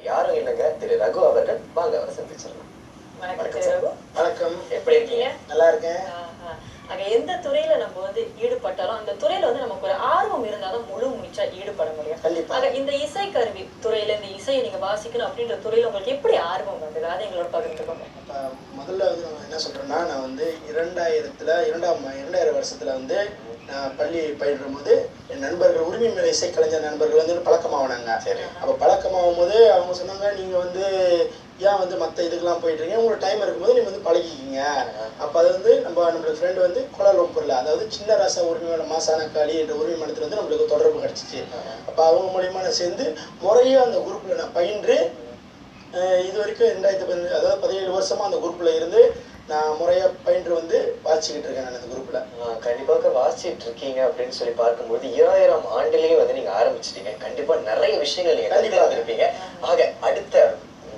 யாரும் இல்லைங்க, திரு ரகு அவர்கள். வாங்க அவரை சந்திச்சிடலாம். வணக்கம் ரகு. வணக்கம், எப்படி இருக்கீங்க? நல்லா இருக்கேன். ஆக எந்த துறையில நம்ம வந்து ஈடுபட்டாலும் அந்த துறையில வந்து நமக்கு ஒரு ஆர்வம் இருந்தாலும் முழு மூச்சா ஈடுபட முடியும். ஆக இந்த இசை கருவி துறையில இந்த இசையை நீங்க வாசிக்கணும் அப்படின்ற துறையில உங்களுக்கு எப்படி ஆர்வம் வந்தது? அதை எங்களோட பகிர்ந்துக்கோங்க. முதல்ல வந்து நம்ம என்ன சொல்றோம்னா, நான் வந்து 2000 வருஷத்துல வந்து நான் பள்ளி பயிலும் போது என் நண்பர்கள் உரிமை மேல இசை கலைஞர் நண்பர்கள் வந்து பழக்கமாகனாங்க. சரி. அப்போ பழக்கமாகும் போது அவங்க சொன்னாங்க, நீங்க வந்து ஏன் வந்து மற்ற இதுக்கெல்லாம் போயிட்டு இருக்கீங்க, உங்களுக்கு டைம் இருக்கும்போது நீங்க வந்து பழகிக்கிங்க. அப்போ அது வந்து நம்மளுக்கு ஃப்ரெண்டு வந்து கோலாலம்பூர்ல, அதாவது சின்ன ராசா உரிமை மேல மாசானக்காளி என்ற உரிமை மனத்துல வந்து நம்மளுக்கு தொடர்பு கிடைச்சிச்சு. அப்போ அவங்க மூலியமா நான் சேர்ந்து முறையா அந்த குரூப்ல நான் பயின்று இது வரைக்கும் 2015, அதாவது 17 வருஷமா அந்த குரூப்ல இருந்து நான் முறையா பயின்று வந்து வாசிச்சுக்கிட்டு இருக்கேன். நான் அந்த குரூப்ல கண்டிப்பாக வாசிச்சுட்டு இருக்கீங்க அப்படின்னு சொல்லி பார்க்கும்போது 2000 ஆண்டுலயே வந்து நீங்க ஆரம்பிச்சிட்டீங்க. கண்டிப்பா நிறைய விஷயங்கள் நீங்க கண்டிப்பா இருப்பீங்க. ஆக அடுத்த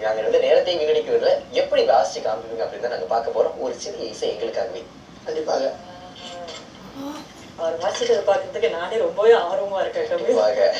நாங்க வந்து நேரத்தை வீணடிக்கிறதுல எப்படி வாசிச்சு காமிப்பீங்க அப்படின்னு தான் நாங்க பார்க்க போறோம். ஒரு சிறிய இசை எங்களுக்காகவே. கண்டிப்பாக அவர் வாசிக்கிறத பார்க்கறதுக்கு நானே ரொம்பவே ஆர்வமா இருக்கேன். கண்டிப்பாக.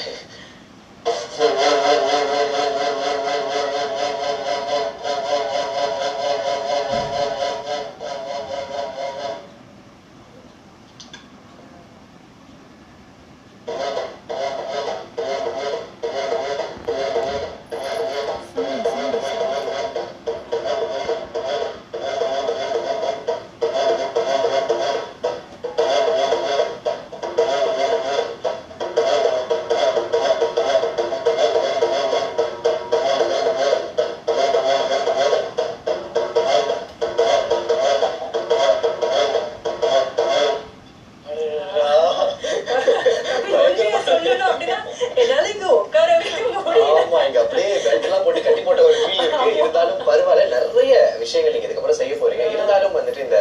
விஷயங்கள் நீங்க இதுக்கப்புறம் செய்ய போறீங்க. இருந்தாலும் வந்துட்டு இந்த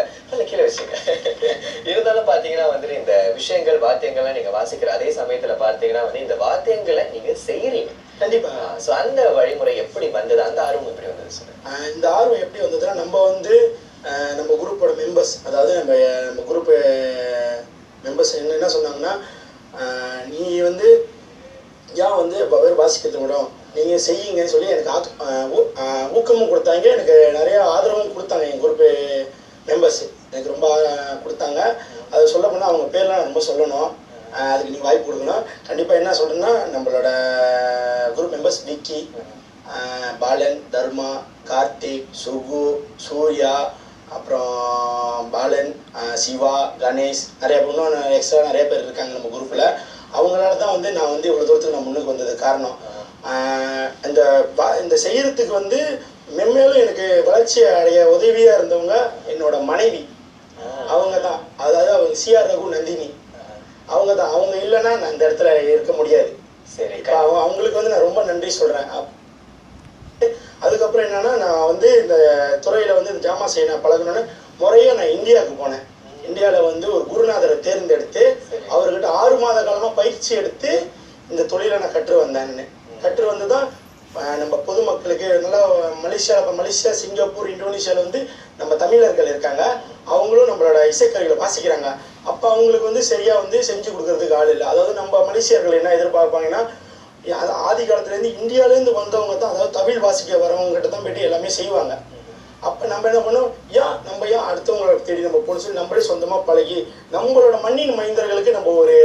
கீழே வச்சுங்க. இருந்தாலும் பாத்தீங்கன்னா வந்துட்டு இந்த விஷயங்கள் வாத்தியங்கள்லாம் நீங்க வாசிக்கிற அதே சமயத்துல பார்த்தீங்கன்னா வந்து இந்த வாத்தியங்களை நீங்க செய்யறீங்க. கண்டிப்பா. சோ அந்த வழிமுறை எப்படி வந்தது? அந்த ஆர்வம் எப்படி வந்தது சார்? இந்த ஆர்வம் எப்படி வந்ததுன்னா, நம்ம வந்து நம்ம குரூப்போட மெம்பர்ஸ், அதாவது நம்ம குரூப் மெம்பர்ஸ் என்ன சொன்னாங்கன்னா, நீ வந்து ஏன் வந்து பேர் வாசிக்கிறது விடும், நீங்கள் செய்யுங்கன்னு சொல்லி எனக்கு ஊக்கமும் கொடுத்தாங்க. எனக்கு நிறைய ஆதரவும் கொடுத்தாங்க. என் குரூப்பு மெம்பர்ஸ் எனக்கு ரொம்ப கொடுத்தாங்க. அதை சொல்ல போனால் அவங்க பேர்லாம் ரொம்ப சொல்லணும், அதுக்கு நீங்கள் வாய்ப்பு கொடுக்கணும். கண்டிப்பாக என்ன சொல்கிறேன்னா, நம்மளோட குரூப் மெம்பர்ஸ் விக்கி, பாலன், தர்மா, கார்த்திக், சுகு, சூர்யா, அப்புறம் பாலன், சிவா, கணேஷ், நிறைய இன்னும் எக்ஸ்ட்ரா நிறைய பேர் இருக்காங்க நம்ம குரூப்பில். அவங்களால தான் வந்து நான் வந்து இவ்வளோ தூரத்துக்கு நான் முன்னுக்கு வந்தது காரணம். இந்த செய்யறதுக்கு வந்து மென்மேலும் எனக்கு வளர்ச்சி அடைய உதவியாக இருந்தவங்க என்னோட மனைவி. அவங்க தான், அதாவது அவங்க சிஆர் ரகு நந்தினி, அவங்க தான். அவங்க இல்லைன்னா நான் இந்த இடத்துல இருக்க முடியாது. சரி. அவங்களுக்கு வந்து நான் ரொம்ப நன்றி சொல்கிறேன். அதுக்கப்புறம் என்னன்னா, நான் வந்து இந்த துறையில் வந்து இந்த ஜாமா செய்ய நான் பழகணுன்னு முறையாக நான் இந்தியாவுக்கு போனேன். இந்தியாவில் வந்து ஒரு குருநாதரை தேர்ந்தெடுத்து அவர்கிட்ட 6 மாத காலமாக பயிற்சி எடுத்து இந்த தொழிலை நான் கற்று வந்தேன்னு. கற்று வந்து தான் நம்ம பொதுமக்களுக்கு நல்லா மலேசியா, சிங்கப்பூர், இந்தோனேஷியாவில் வந்து நம்ம தமிழர்கள் இருக்காங்க. அவங்களும் நம்மளோட இசைக்கருவிகளை வாசிக்கிறாங்க. அப்போ அவங்களுக்கு வந்து சரியாக வந்து செஞ்சு கொடுக்கறதுக்கு ஆள் இல்லை. அதாவது நம்ம மலேசியர்கள் என்ன எதிர்பார்ப்பாங்கன்னா, ஆதி காலத்துலேருந்து இந்தியாவிலேருந்து வந்தவங்க தான், அதாவது தமிழ் வாசிக்க வரவங்ககிட்ட தான் போய்ட்டு எல்லாமே செய்வாங்க. அப்போ நம்ம என்ன பண்ணோம், நம்ம ஏன் அடுத்தவங்களை தேடி நம்ம போகணும்னு சொல்லி நம்மளே சொந்தமாக பழகி நம்மளோட மண்ணின் மைந்தர்களுக்கு நம்ம ஒரு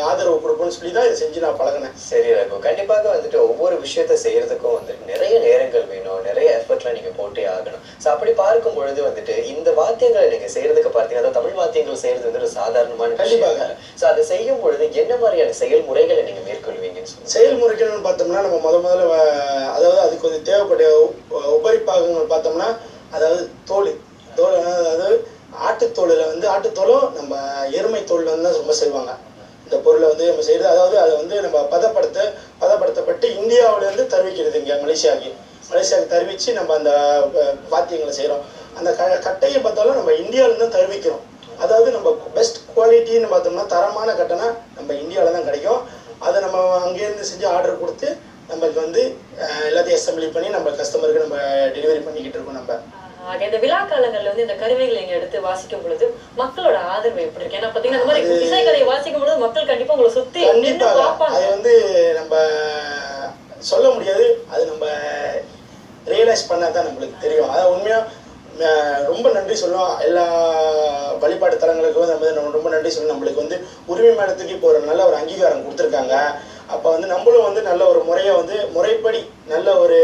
ஆதரவு கொடுப்போம்னு சொல்லி தான் இதை செஞ்சு நான் பழகினேன். சரி ரகு, கண்டிப்பாக வந்துட்டு ஒவ்வொரு விஷயத்த செய்யறதுக்கும் வந்துட்டு நிறைய நேரங்கள் வேணும், நிறைய எஃபர்ட்லாம் நீங்க போட்டே ஆகணும். ஸோ அப்படி பார்க்கும் பொழுது வந்துட்டு இந்த வாத்தியங்களை நீங்க செய்யறதுக்கு பார்த்தீங்கன்னா, அதாவது தமிழ் வாத்தியங்கள் செய்யறது வந்து ஒரு சாதாரணமான கண்டிப்பாக. ஸோ அதை செய்யும் பொழுது என்ன மாதிரியான செயல்முறைகளை நீங்க மேற்கொள்வீங்கன்னு சொல்லி? செயல்முறைகள்னு பார்த்தோம்னா, நம்ம முதல்ல அதாவது அதுக்கு கொஞ்சம் தேவைப்பட்ட உபரிப்பாகங்கள் பார்த்தோம்னா, அதாவது தோல், அதாவது ஆட்டுத்தோலில் வந்து ஆட்டுத்தோலும் நம்ம எருமை தோல் வந்து தான் ரொம்ப செய்வாங்க. இந்த பொருளை வந்து நம்ம செய்கிறது, அதாவது அதை வந்து நம்ம பதப்படுத்தப்பட்டு இந்தியாவிலேருந்து தருவிக்கிறது இங்கே மலேசியாவுக்கு தருவிச்சு நம்ம அந்த வாத்தியங்களை செய்கிறோம். அந்த கட்டையை பார்த்தாலும் நம்ம இந்தியாவிலேருந்து தான் தருவிக்கிறோம். அதாவது நம்ம பெஸ்ட் குவாலிட்டின்னு பார்த்தோம்னா, தரமான கட்டைனா நம்ம இந்தியாவில் தான் கிடைக்கும். அதை நம்ம அங்கேருந்து செஞ்சு ஆர்டர் கொடுத்து நம்மளுக்கு வந்து எல்லாத்தையும் அசம்பிளி பண்ணி நம்ம கஸ்டமருக்கு நம்ம டெலிவரி பண்ணிக்கிட்டு இருக்கோம். நம்ம இந்த விழா காலங்கள்ல வந்து இந்த கருவிகளை நீங்க எடுத்து வாசிக்கும் பொழுது மக்களோட ஆதரவு எப்படி இருக்கு? ஏன்னா பாத்தீங்கன்னா இந்த மாதிரி இசைக்கருவியை வாசிக்கும் பொழுது மக்கள் கண்டிப்பா உங்களை சுத்தி கண்டிப்பா அது வந்து நம்ம சொல்ல முடியாது. அது நம்ம ரியலைஸ் பண்ணால் தான் நம்மளுக்கு தெரியும். அதான் உண்மையாக ரொம்ப நன்றி சொல்லுவோம். எல்லா வழிபாட்டு தலங்களுக்கும் நம்ம ரொம்ப நன்றி சொல்லுவோம். நம்மளுக்கு வந்து உரிமை மேடத்துக்கு இப்போ ஒரு நல்ல ஒரு அங்கீகாரம் கொடுத்துருக்காங்க. அப்போ வந்து நம்மளும் வந்து நல்ல ஒரு முறையை வந்து முறைப்படி நல்ல ஒரு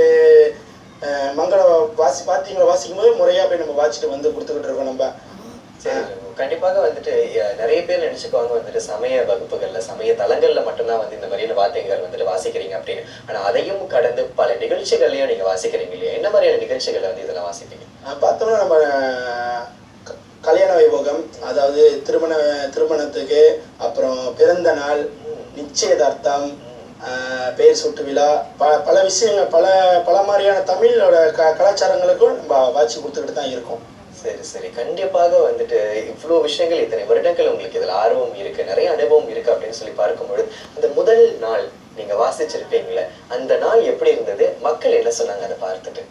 மங்கள வாசிக்கும் போது முறையாக போய் நம்ம வாசிட்டு வந்து கொடுத்துக்கிட்டு இருக்கோம் நம்ம. சரி, கண்டிப்பாக வந்துட்டு நிறைய பேர் நினைச்சுக்குவாங்க வந்துட்டு சமய வகுப்புகள்ல சமய தலங்கள்ல மட்டும்தான் வந்து இந்த மாதிரியான வார்த்தைகள் வந்துட்டு வாசிக்கிறீங்க அப்படின்னு. ஆனா அதையும் கடந்து பல நிகழ்ச்சிகள்லயும் நீங்க வாசிக்கிறீங்க இல்லையா? என்ன மாதிரியான நிகழ்ச்சிகளை வந்து இதெல்லாம் வாசிப்பீங்க? பார்த்தோம்னா நம்ம கல்யாண வைபோகம், அதாவது திருமணத்துக்கு அப்புறம் பிறந்த நாள், நிச்சயதார்த்தம், பெயர் சூட்டு விழா, பல விஷயங்கள் பல மாதிரியான தமிழோட கலாச்சாரங்களுக்கும் நம்ம வாட்சி கொடுத்துக்கிட்டு தான் இருக்கோம். சரி சரி, கண்டிப்பாக வந்துட்டு இவ்வளவு விஷயங்கள் இத்தனை வருடங்கள் உங்களுக்கு இதுல ஆர்வம் இருக்கு, நிறைய அனுபவம் இருக்கு அப்படின்னு சொல்லி பார்க்கும்பொழுது அந்த முதல் நாள் நீங்க வாசிச்சிருப்பீங்களே, அந்த நாள் எப்படி இருந்தது? மக்கள் என்ன சொன்னாங்க அதை பார்த்துட்டு?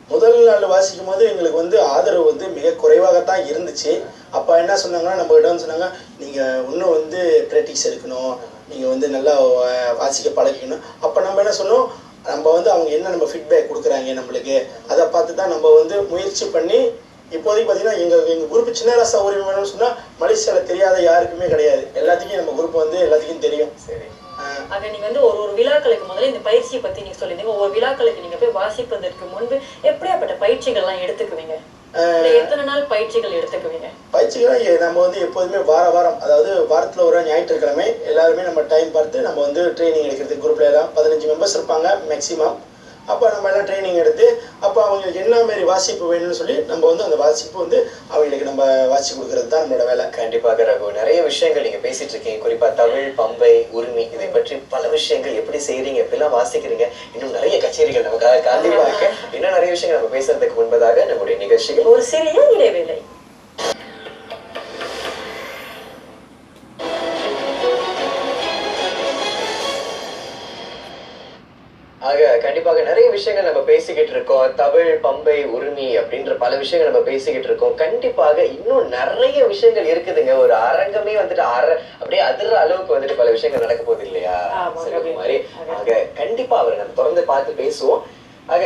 முதல் நாள் வாசிக்கும் போது எங்களுக்கு வந்து ஆதரவு வந்து மிக குறைவாகத்தான் இருந்துச்சு. அப்போ என்ன சொன்னாங்கன்னா, நம்ம இடம் சொன்னாங்க, நீங்கள் இன்னும் வந்து ப்ராக்டிஸ் எடுக்கணும், நீங்கள் வந்து நல்லா வாசிக்க பழகிக்கணும். அப்போ நம்ம என்ன சொன்னோம், நம்ம வந்து அவங்க என்ன நம்ம ஃபீட்பேக் கொடுக்குறாங்க நம்மளுக்கு, அதை பார்த்து தான் நம்ம வந்து முயற்சி பண்ணி இப்போதைக்கு பார்த்தீங்கன்னா எங்கள் குரூப் சின்னராசா உரிமை வேணும்னு சொன்னால் மலேசியாவில் தெரியாத யாருக்குமே கிடையாது. எல்லாத்துக்கும் நம்ம குரூப் வந்து எல்லாத்துக்கும் தெரியும். சரி, ஆக நீங்க வந்து ஒரு விழாக்களுக்கு முதல்ல இந்த பயிற்சியை பத்தி நீங்க சொல்லிருந்தீங்க. ஒவ்வொரு விழாக்களுக்கு நீங்க போய் வாசிப்பதற்கு முன்பு எப்படியாப்பட்ட பயிற்சிகள் எல்லாம் எடுத்துக்குவீங்க? எத்தனை நாள் பயிற்சிகள் எடுத்துக்குவீங்க? பயிற்சிகள் நம்ம வந்து எப்போதுமே வாரம் அதாவது வாரத்தில் ஒரு ஞாயிற்றுக்கிழமை எல்லாருமே நம்ம டைம் பார்த்து நம்ம வந்து ட்ரைனிங் எடுக்கிறதுக்கு குரூப்ல எல்லாம் 15 மெம்பர்ஸ் இருப்பாங்க மேக்சிமம். அப்போ நம்ம எல்லாம் ட்ரைனிங் எடுத்து அப்போ அவங்களுக்கு என்ன மாரி வாசிப்பு வேணும்னு சொல்லி நம்ம வந்து அந்த வாசிப்பு வந்து அவங்களுக்கு நம்ம வாசிச்சு கொடுக்கறது தான் நம்மளோட வேலை. கண்டிப்பாக ரகு, நிறைய விஷயங்கள் நீங்க பேசிட்டு இருக்கீங்க. குறிப்பா தமிழ், பம்பை, உரிமை, இதை பற்றி பல விஷயங்கள் எப்படி செய்யறீங்க, எப்படிலாம் வாசிக்கிறீங்க, இன்னும் நிறைய கச்சேரிகள் நமக்காக காந்திவா இருக்கு. இன்னும் நிறைய விஷயங்கள் நம்ம பேசுறதுக்கு முன்பதாக நம்முடைய நிகழ்ச்சிகள் ஒரு சிறிய இடைவேளை. ஆக கண்டிப்பாக நிறைய விஷயங்கள் நம்ம பேசிக்கிட்டு இருக்கோம். தமிழ், பம்பை, உரிமை அப்படின்ற பல விஷயங்கள் நம்ம பேசிக்கிட்டு இருக்கோம். கண்டிப்பாக இன்னும் நிறைய விஷயங்கள் இருக்குதுங்க. ஒரு அரங்கமே வந்துட்டு அப்படியே அதிர்ற அளவுக்கு வந்துட்டு பல விஷயங்கள் நடக்க போகுது இல்லையா மாதிரி. ஆக கண்டிப்பா அவரை நம்ம தொடர்ந்து பார்த்து பேசுவோம். ஆக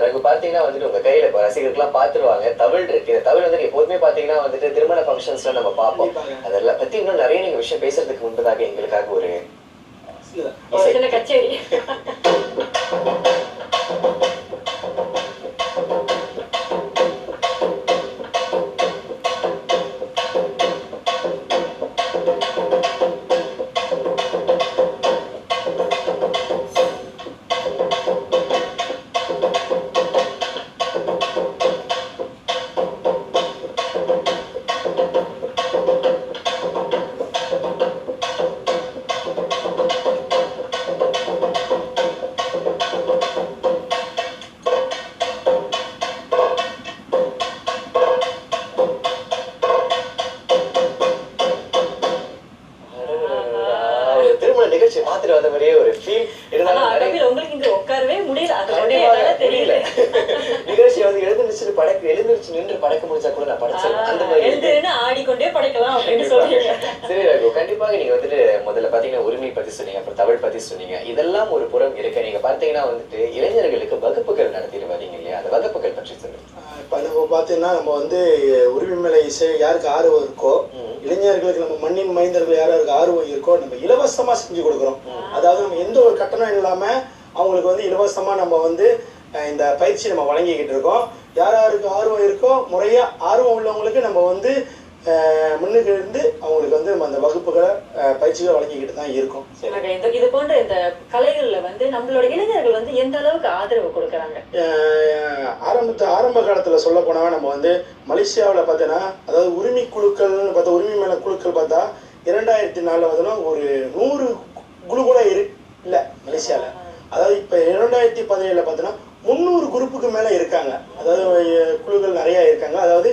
ரகு, பாத்தீங்கன்னா வந்துட்டு உங்க கையில இப்ப ரசிகர்கள்லாம் பாத்துருவாங்க தமிழ் இருக்கு. இந்த தமிழ் வந்துட்டு எப்போதுமே பாத்தீங்கன்னா வந்துட்டு திருமண ஃபங்க்ஷன்ஸ்ல நம்ம பார்ப்போம். அதெல்லாம் பத்தி இன்னும் நிறைய நீங்க விஷயம் பேசுறதுக்கு முன்பதாக எங்களுக்காக ஒரு சின்ன கச்சேரி. பாத்துட்டு வந்த மாதிரியே ஒரு ஃபீல் இருந்தாலும் உங்களுக்கு இங்க உட்காரவே முடியல. தெரியல நிகழ்ச்சி வந்து எழுந்திருச்சு நின்று படைக்க முடிஞ்சா கூட நான் படைச்சேன். அந்த மாதிரி ஆடிக்கொண்டே படைக்கலாம் அப்படின்னு சொல்றீங்க. சரி ரகு, கண்டிப்பாக நீங்க வந்துட்டு முதல்ல பாத்தீங்கன்னா உரிமை பத்தி சொன்னீங்க, அப்புறம் தமிழ் பத்தி சொன்னீங்க. இதெல்லாம் ஒரு புறம் இருக்க, நீங்க பாத்தீங்கன்னா வந்துட்டு இளைஞர்களுக்கு வகுப்புகள் நடத்திட்டு வரீங்க இல்லையா? அந்த வகுப்புகள் பற்றி சொல்லுங்க. இப்போ நம்ம பார்த்தீங்கன்னா நம்ம வந்து உரிமை மேல இசை யாருக்கு ஆர்வம் இருக்கோ, இளைஞர்களுக்கு நம்ம மண்ணின் மைந்தர்கள் யாருக்கு ஆர்வம் இருக்கோ நம்ம இலவசமா செஞ்சு கொடுக்குறோம். அதாவது நம்ம எந்த ஒரு கட்டணம் இல்லாம அவங்களுக்கு வந்து இலவசமா நம்ம வந்து இந்த பயிற்சி நம்ம வழங்கிக்கிட்டு இருக்கோம். யாருக்கு ஆர்வம் இருக்கோ முறையா ஆர்வம் உள்ளவங்களுக்கு நம்ம வந்து முன்னுக்கு இருந்து அவங்களுக்கு வந்து நம்ம அந்த வகுப்புகளை பயிற்சிகளை வழங்கிக்கிட்டு தான் இருக்கோம். இது போன்ற இந்த கலைகள்ல வந்து நம்மளோட இளைஞர்கள் வந்து எந்த அளவுக்கு ஆதரவு கொடுக்குறாங்க? ஆரம்ப காலத்துல சொல்ல போனா நம்ம வந்து மலேசியாவில் பார்த்தோன்னா, அதாவது உரிமை குழுக்கள்னு பார்த்தா உரிமை மேல குழுக்கள் பார்த்தா 2004 பார்த்தோன்னா ஒரு 100 குழு கூட இல்லை மலேசியாவில். அதாவது இப்போ 2017 பார்த்தோன்னா 300 குரூப்புக்கு மேலே இருக்காங்க. அதாவது குழுக்கள் நிறையா இருக்காங்க. அதாவது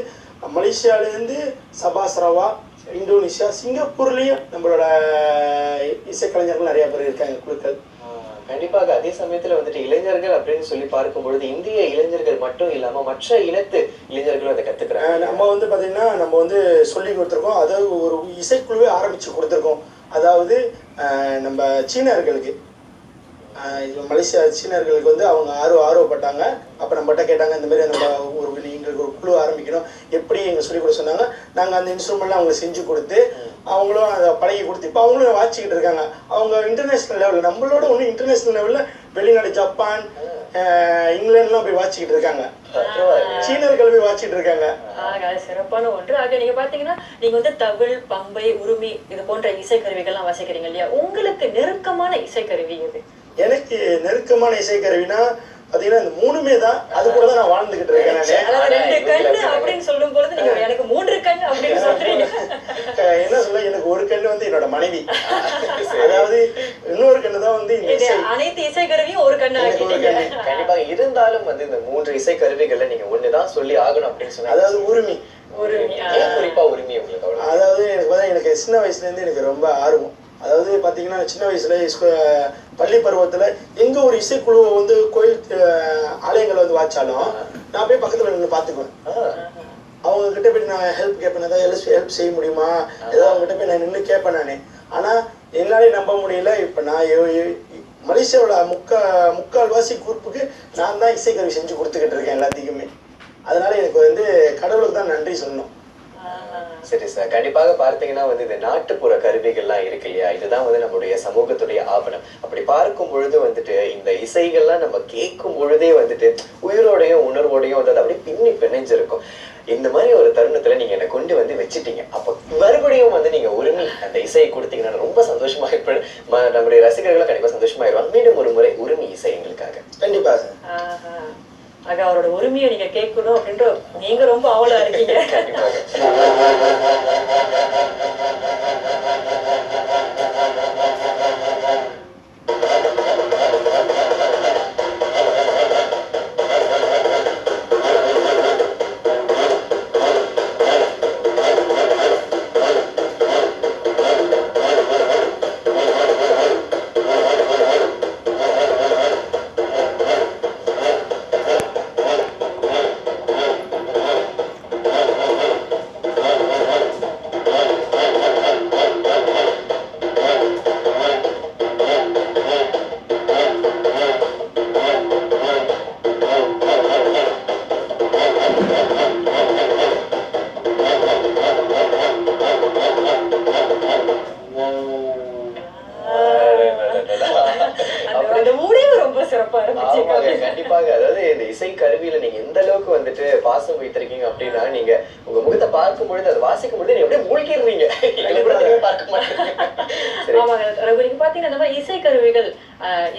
மலேசியாவிலேருந்து சபா சரவா, இந்தோனேஷியா, சிங்கப்பூர்லேயும் நம்மளோட இசைக்கலைஞர்கள் நிறைய பேர் இருக்காங்க குழுக்கள். கண்டிப்பாக அதே சமயத்துல வந்துட்டு இளைஞர்கள் அப்படின்னு சொல்லி பார்க்கும் பொழுது இந்திய இளைஞர்கள் மட்டும் இல்லாம மற்ற இனத்து இளைஞர்களும் அதை கத்துக்கிறாங்க. நம்ம வந்து பாத்தீங்கன்னா நம்ம வந்து சொல்லி கொடுத்துருக்கோம். அதாவது ஒரு இசைக்குழுவே ஆரம்பிச்சு கொடுத்துருக்கோம். அதாவது நம்ம சீனர்களுக்கு மலேசியா சீனர்களுக்கு வந்து அவங்க ஆர்வப்பட்டாங்க. அப்போ நம்மகிட்ட கேட்டாங்க, இந்த மாதிரி நம்ம எங்களுக்கு ஒரு குழு ஆரம்பிக்கணும், எப்படி எங்களுக்கு சொல்லிக் கொடுக்க சொன்னாங்க. நாங்கள் அந்த இன்ஸ்ட்ருமெண்ட்லாம் அவங்களுக்கு செஞ்சு கொடுத்து அவங்களும் அதை பழகி கொடுத்து இப்போ அவங்களும் வாசிக்கிட்டு இருக்காங்க. அவங்க இன்டர்நேஷ்னல் லெவலில், நம்மளோட ஒன்று இன்டர்நேஷ்னல் லெவலில் வெளிநாடு ஜப்பான் இங்கிலாந்துலாம் போய் வாசிக்கிட்டு இருக்காங்க. சீனர்கள் போய் வாசிக்கிட்டு இருக்காங்க. சிறப்பான ஒன்று. ஆக நீங்க பாத்தீங்கன்னா நீங்க வந்து தவில், பம்பை, உருமி இது போன்ற இசைக்கருவிகள்லாம் வாசிக்கிறீங்க இல்லையா? உங்களுக்கு நெருக்கமான இசைக்கருவி எது? எனக்கு நெருக்கமான இசைக்கருவினா பாத்தீங்கன்னா இந்த மூணுமே தான். அது கூட தான் நான் வாழ்ந்துகிட்டு இருக்கேன். ரெண்டு கண்ணு அப்படின்னு சொல்லும் பொழுது நீங்க எனக்கு 3 கண் அப்படின்னு சொல்றீங்க. என்ன சொல்ல, எனக்கு ஒரு கண்ணு வந்து என்னோட மனைவி, அதாவது இன்னொரு கண்ணு தான் வந்து அனைத்து இசைக்கருவியும் ஒரு கண்ணு ஆக்கிட்டீங்க. கண்டிப்பாக. இருந்தாலும் வந்து இந்த 3 இசைக்கருவிகள்ல நீங்க ஒண்ணுதான் சொல்லி ஆகணும் அப்படின்னு சொன்னா, அதாவது உரிமை. குறிப்பா உரிமை உங்களுக்கு? அதாவது எனக்கு சின்ன வயசுல இருந்து எனக்கு ரொம்ப ஆர்வம். அதாவது பார்த்தீங்கன்னா சின்ன வயசுல பள்ளி பருவத்தில் எங்கே ஒரு இசைக்குழுவை வந்து கோயில் ஆலயங்களை வந்து வாய்ச்சாலும் நான் போய் பக்கத்தில் நின்று பார்த்துக்குவேன். அவங்க கிட்ட போய் நான் ஹெல்ப் கேட்பேன், ஏதாவது ஹெல்ப் செய்ய முடியுமா, ஏதாவது அவங்ககிட்ட போய் நான் நின்று கேட்பேன் நான். ஆனால் என்னாலே நம்ப முடியல, இப்போ நான் மலேசியாவோட முக்கால்வாசி குரூப்புக்கு நான் தான் இசைக்கருவி செஞ்சு கொடுத்துக்கிட்டு இருக்கேன் எல்லாத்துக்குமே. அதனால எனக்கு வந்து கடவுளுக்கு தான் நன்றி சொல்லணும். சரி சார், கண்டிப்பாக பார்த்தீங்கன்னா வந்து இந்த நாட்டுப்புற கருவிகள்லாம் இருக்கு இல்லையா, இதுதான் வந்து நம்மளுடைய சமூகத்துடைய ஆவணம். அப்படி பார்க்கும் பொழுது வந்துட்டு இந்த இசைகள்லாம் நம்ம கேட்கும் பொழுதே வந்துட்டு உயிரோடையும் உணர்வோடையும் வந்து அது அப்படியே பின்னி பிணைஞ்சிருக்கும். இந்த மாதிரி ஒரு தருணத்துல நீங்க என்னை கொண்டு வந்து வச்சுட்டீங்க. அப்போ மறுபடியும் வந்து நீங்க உரிமை அந்த இசையை கொடுத்தீங்கன்னா ரொம்ப சந்தோஷமா இருப்பேன். நம்முடைய ரசிகர்களும் கண்டிப்பா சந்தோஷமாயிருவாங்க. மீண்டும் ஒரு முறை உரிமை இசை எங்களுக்காக. கண்டிப்பா சார். ஆக அவரோட உரிமையை நீங்க கேட்கணும் அப்படின்ற நீங்க ரொம்ப ஆவலா இருக்கீங்க. கண்டிப்பாக. அதாவது இந்த இசை கருவியில நீங்க எந்த அளவுக்கு வந்துட்டு பாசம் வைத்திருக்கீங்க அப்படின்னா, நீங்க உங்க முகத்தை பார்க்கும் பொழுது அதை வாசிக்கும் பொழுது எப்படியே மூழ்கிடுறீங்க. பார்க்க மாட்டீங்க. ஆமாங்க ரகு, நீங்க பாத்தீங்கன்னா இந்த மாதிரி இசை கருவிகள்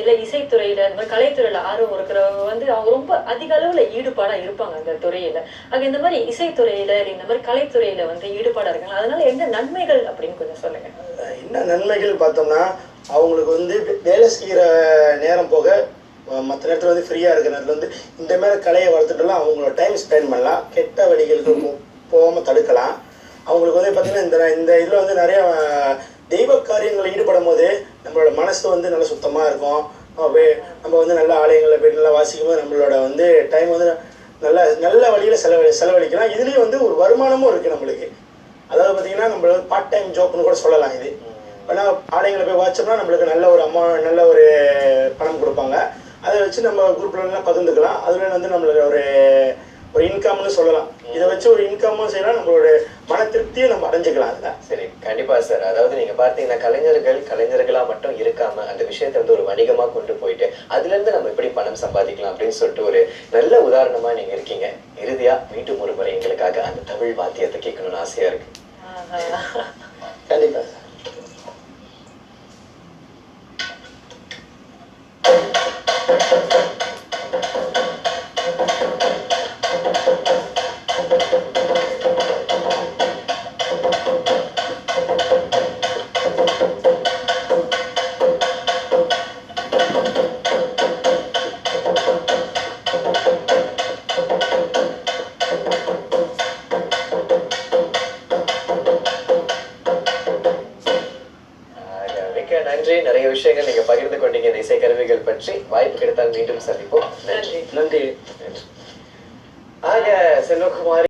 இல்ல இசைத்துறையில இந்த மாதிரி கலைத்துறையில ஆர்வம் இருக்கிறவங்க வந்து அவங்க ரொம்ப அதிக அளவுல ஈடுபாடா இருப்பாங்க அந்த துறையில. ஆக இந்த மாதிரி இசைத்துறையில இந்த மாதிரி கலைத்துறையில வந்து ஈடுபாடா இருக்காங்க, அதனால என்ன நன்மைகள் அப்படின்னு கொஞ்சம் சொல்லுங்க. என்ன நன்மைகள் பார்த்தோம்னா, அவங்களுக்கு வந்து வேலை செய்கிற நேரம் போக மற்ற நேரத்தில் வந்து ஃப்ரீயாக இருக்கிற நேரத்தில் வந்து இந்த மாதிரி கலையை வளர்த்துட்டுலாம் அவங்களோட டைம் ஸ்பெண்ட் பண்ணலாம். கெட்ட வழிகளுக்கு போகாமல் தடுக்கலாம். அவங்களுக்கு வந்து பார்த்திங்கன்னா இந்த இதில் வந்து நிறையா தெய்வ காரியங்களில் ஈடுபடும் போது நம்மளோட மனசு வந்து நல்லா சுத்தமாக இருக்கும். நம்ம வந்து நல்ல ஆலயங்களில் போய் நல்லா வாசிக்கும் போது நம்மளோட வந்து டைம் வந்து நல்ல வழியில் செலவழிக்கலாம். இதுலேயும் வந்து ஒரு வருமானமும் இருக்குது நம்மளுக்கு. அதாவது பார்த்திங்கன்னா நம்ம பார்ட் டைம் ஜாப்னு கூட சொல்லலாம். இது ஆனால் ஆலயங்களை போய் வாட்சோம்னா நம்மளுக்கு நல்ல ஒரு பணம் கொடுப்பாங்க. அதை வச்சு நம்ம குரூப்லாம் பகிர்ந்துக்கலாம். அதில் வந்து நம்மளுக்கு ஒரு இன்கம்னு சொல்லலாம். இதை வச்சு ஒரு இன்கமும் செய்யலாம், நம்மளோட மன திருப்தியும் நம்ம அடைஞ்சிக்கலாம். அதில் சரி, கண்டிப்பா சார். அதாவது நீங்க பார்த்தீங்கன்னா கலைஞர்களா மட்டும் இருக்காம அந்த விஷயத்தை வந்து ஒரு வணிகமா கொண்டு போயிட்டு அதுல இருந்து நம்ம எப்படி பணம் சம்பாதிக்கலாம் அப்படின்னு சொல்லிட்டு ஒரு நல்ல உதாரணமா நீங்க இருக்கீங்க. இறுதியா மீண்டும் ஒரு முறை எங்களுக்காக அந்த தமிழ் வாத்தியத்தை கேட்கணும்னு ஆசையா இருக்கு. கண்டிப்பா. நன்றி. நிறைய விஷயங்கள் நீங்க பகிர்ந்து கொண்டீங்க இந்த இசைக்கருவிகள் பற்றி. வாய்ப்பு கிடைத்தால் மீண்டும் சந்திப்போம். நன்றி. நன்றி. ஆக செல்வகுமார்